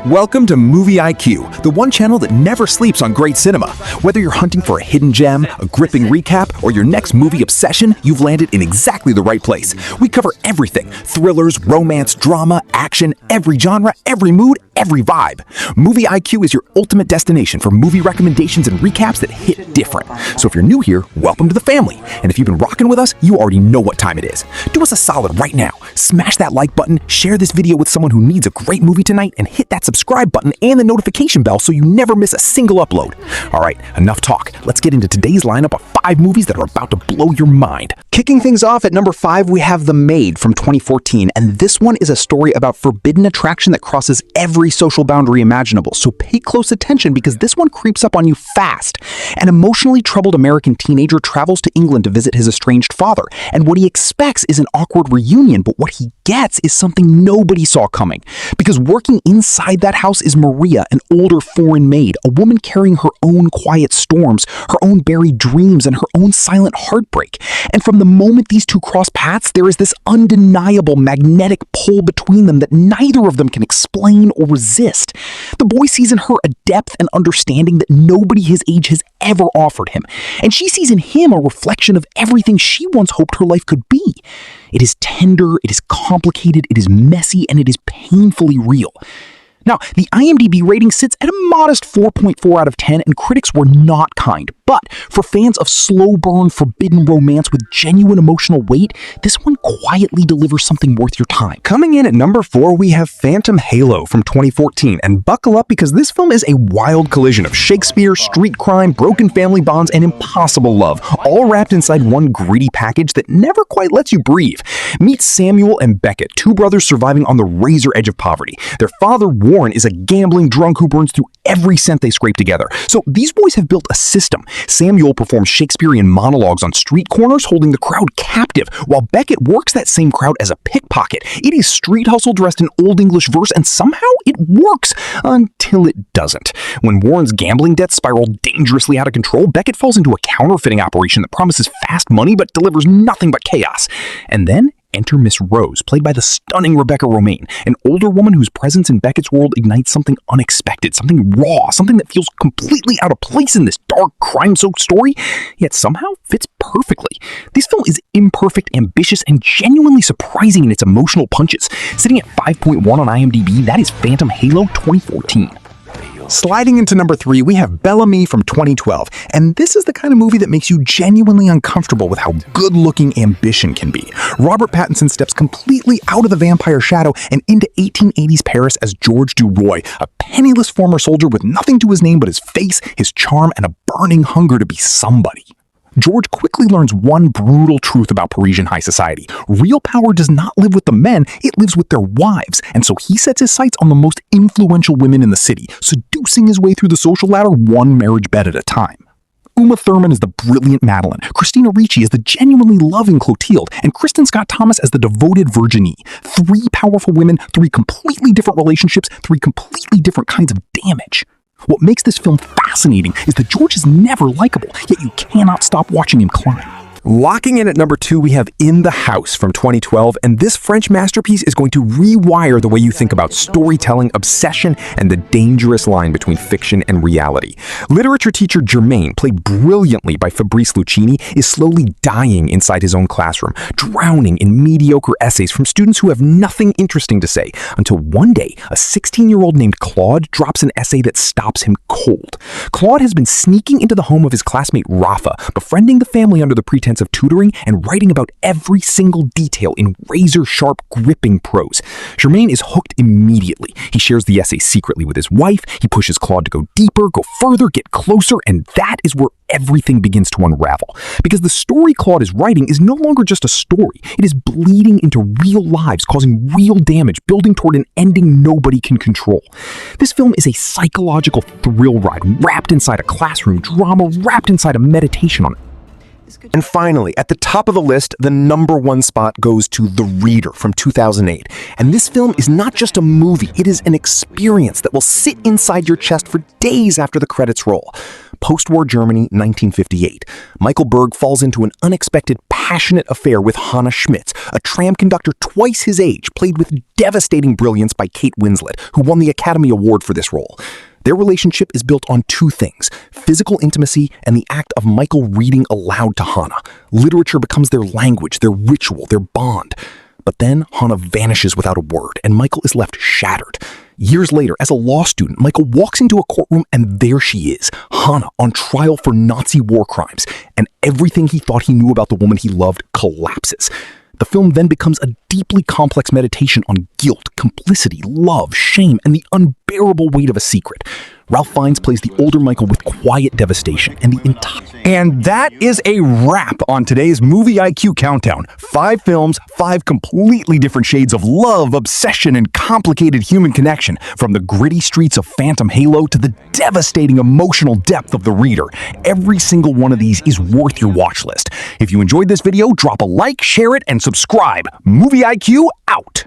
Welcome to Movie IQ, the one channel that never sleeps on great cinema. Whether you're hunting for a hidden gem, a gripping recap, or your next movie obsession, you've landed in exactly the right place. We cover everything: thrillers, romance, drama, action, every genre, every mood, every vibe. Movie IQ is your ultimate destination for movie recommendations and recaps that hit different. So if you're new here, welcome to the family. And if you've been rocking with us, you already know what time it is. Do us a solid right now. Smash that like button, share this video with someone who needs a great movie tonight, and hit that subscribe button and the notification bell so you never miss a single upload. All right, enough talk. Let's get into today's lineup of 5 movies that are about to blow your mind. Kicking things off at number 5, we have The Maid from 2014, and this one is a story about forbidden attraction that crosses every social boundary imaginable, so pay close attention because this one creeps up on you fast. An emotionally troubled American teenager travels to England to visit his estranged father, and what he expects is an awkward reunion, but what he gets is something nobody saw coming. Because working inside that house is Maria, an older foreign maid, a woman carrying her own quiet storms, her own buried dreams, and her own silent heartbreak. And from the moment these two cross paths, there is this undeniable magnetic pull between them that neither of them can explain or resist. The boy sees in her a depth and understanding that nobody his age has ever offered him, and she sees in him a reflection of everything she once hoped her life could be. It is tender, it is complicated, it is messy, and it is painfully real. Now, the IMDb rating sits at a modest 4.4 out of 10, and critics were not kind. But for fans of slow-burn, forbidden romance with genuine emotional weight, this one quietly delivers something worth your time. Coming in at number 4, we have Phantom Halo from 2014, and buckle up because this film is a wild collision of Shakespeare, street crime, broken family bonds, and impossible love, all wrapped inside one gritty package that never quite lets you breathe. Meet Samuel and Beckett, 2 brothers surviving on the razor edge of poverty. Their father, Warren, is a gambling drunk who burns through every cent they scrape together. So these boys have built a system. Samuel performs Shakespearean monologues on street corners, holding the crowd captive, while Beckett works that same crowd as a pickpocket. It is street hustle dressed in Old English verse, and somehow it works until it doesn't. When Warren's gambling debts spiral dangerously out of control, Beckett falls into a counterfeiting operation that promises fast money but delivers nothing but chaos. And then enter Miss Rose, played by the stunning Rebecca Romijn, an older woman whose presence in Beckett's world ignites something unexpected, something raw, something that feels completely out of place in this dark, crime-soaked story, yet somehow fits perfectly. This film is imperfect, ambitious, and genuinely surprising in its emotional punches. Sitting at 5.1 on IMDb, that is Phantom Halo 2014. Sliding into number 3, we have Bellamy from 2012, and this is the kind of movie that makes you genuinely uncomfortable with how good-looking ambition can be. Robert Pattinson steps completely out of the vampire shadow and into 1880s Paris as George Duroy, a penniless former soldier with nothing to his name but his face, his charm, and a burning hunger to be somebody. George quickly learns one brutal truth about Parisian high society. Real power does not live with the men, it lives with their wives. And so he sets his sights on the most influential women in the city, seducing his way through the social ladder one marriage bed at a time. Uma Thurman is the brilliant Madeline, Christina Ricci is the genuinely loving Clotilde, and Kristen Scott Thomas as the devoted Virginie. 3 powerful women, 3 completely different relationships, 3 completely different kinds of damage. What makes this film fascinating is that George is never likable, yet you cannot stop watching him climb. Locking in at number 2, we have In the House from 2012, and this French masterpiece is going to rewire the way you think about storytelling, obsession, and the dangerous line between fiction and reality. Literature teacher Germain, played brilliantly by Fabrice Lucchini, is slowly dying inside his own classroom, drowning in mediocre essays from students who have nothing interesting to say, until one day, a 16-year-old named Claude drops an essay that stops him cold. Claude has been sneaking into the home of his classmate Rafa, befriending the family under the pretense of tutoring and writing about every single detail in razor-sharp, gripping prose. Germain is hooked immediately. He shares the essay secretly with his wife, he pushes Claude to go deeper, go further, get closer, and that is where everything begins to unravel. Because the story Claude is writing is no longer just a story. It is bleeding into real lives, causing real damage, building toward an ending nobody can control. This film is a psychological thrill ride wrapped inside a classroom drama, wrapped inside a meditation on And finally, at the top of the list, the #1 spot goes to The Reader from 2008. And this film is not just a movie, it is an experience that will sit inside your chest for days after the credits roll. Post-war Germany, 1958. Michael Berg falls into an unexpected, passionate affair with Hannah Schmitz, a tram conductor twice his age, played with devastating brilliance by Kate Winslet, who won the Academy Award for this role. Their relationship is built on two things: physical intimacy and the act of Michael reading aloud to Hannah. Literature becomes their language, their ritual, their bond. But then Hannah vanishes without a word, and Michael is left shattered. Years later, as a law student, Michael walks into a courtroom and there she is, Hannah, on trial for Nazi war crimes, and everything he thought he knew about the woman he loved collapses. The film then becomes a deeply complex meditation on guilt, complicity, love, shame, and the unbearable weight of a secret. Ralph Fiennes plays the older Michael with quiet devastation, and the entire... And that is a wrap on today's Movie IQ Countdown. 5 films, 5 completely different shades of love, obsession, and complicated human connection, from the gritty streets of Phantom Halo to the devastating emotional depth of The Reader. Every single one of these is worth your watch list. If you enjoyed this video, drop a like, share it, and subscribe. Movie IQ out!